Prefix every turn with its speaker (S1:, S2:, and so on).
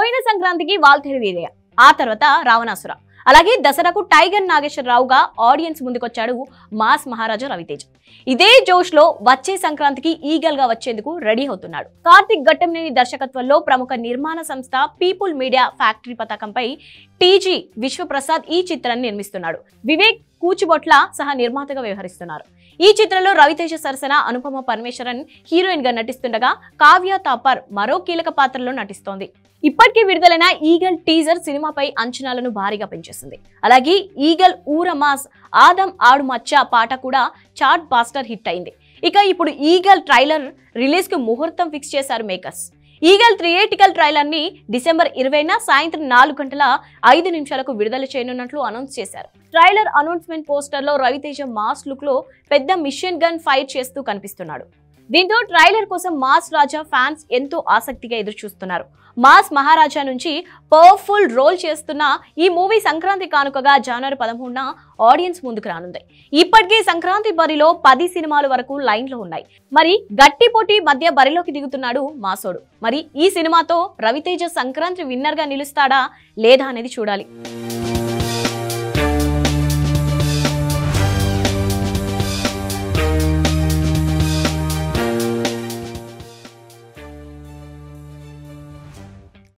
S1: పోయిన సంక్రాంతికి వాల్తేరు వీరయ్య, ఆ తర్వాత రావణాసుర, అలాగే దసరాకు టైగర్ నాగేశ్వరరావుగా ఆడియన్స్ ముందుకొచ్చాడు మాస్ మహారాజా రవితేజ. ఇదే జోష్ లో వచ్చే సంక్రాంతికి ఈగల్ గా వచ్చేందుకు రెడీ అవుతున్నాడు. కార్తిక్ ఘట్టంనేని దర్శకత్వంలో ప్రముఖ నిర్మాణ సంస్థ పీపుల్ మీడియా ఫ్యాక్టరీ పతాకంపై టీజీ విశ్వప్రసాద్ ఈ చిత్రాన్ని నిర్మిస్తున్నాడు. వివేక్ కూచిబొట్ల సహా నిర్మాతగా వ్యవహరిస్తున్నారు. ఈ చిత్రంలో రవితేజ సరసన అనుపమ పరమేశ్వరన్ హీరోయిన్ గా నటిస్తుండగా కావ్య తాపర్ మరో కీలక పాత్రలో నటిస్తోంది. ఇప్పటికే విడుదలైన ఈగల్ టీజర్ సినిమాపై అంచనాలను భారీగా పెంచేసింది. అలాగే ఈగల్ ఊర మాస్ ఆదం ఆడు మచ్చ పాట కూడా చార్ట్ బాస్టర్ హిట్ అయింది. ఇక ఇప్పుడు ఈగల్ ట్రైలర్ రిలీజ్ కు ముహూర్తం ఫిక్స్ చేశారు మేకర్స్. ఈగల్ థియేటికల్ ట్రైలర్ ని డిసెంబర్ 20న సాయంత్రం 4:05 విడుదల చేయనున్నట్లు అనౌన్స్ చేశారు. ట్రైలర్ అనౌన్స్మెంట్ పోస్టర్ లో రవితేజ మాస్ లుక్ లో పెద్ద మిషన్ గన్ ఫైర్ చేస్తూ కనిపిస్తున్నాడు. దీంతో ట్రైలర్ కోసం మాస్ రాజా ఫ్యాన్స్ ఎంతో ఆసక్తిగా ఎదురు చూస్తున్నారు. మాస్ మహారాజా నుంచి పవర్ఫుల్ రోల్ చేస్తున్న ఈ మూవీ సంక్రాంతి కానుకగా జనవరి 13న ఆడియన్స్ ముందుకు రానుంది. ఇప్పటికే సంక్రాంతి బరిలో 10 సినిమాల వరకు లైన్ లో ఉన్నాయి. మరి గట్టి పోటీ మధ్య బరిలోకి దిగుతున్నాడు మాసోడు. మరి ఈ సినిమాతో రవితేజ సంక్రాంతి విన్నర్ గా నిలుస్తాడా లేదా అనేది చూడాలి.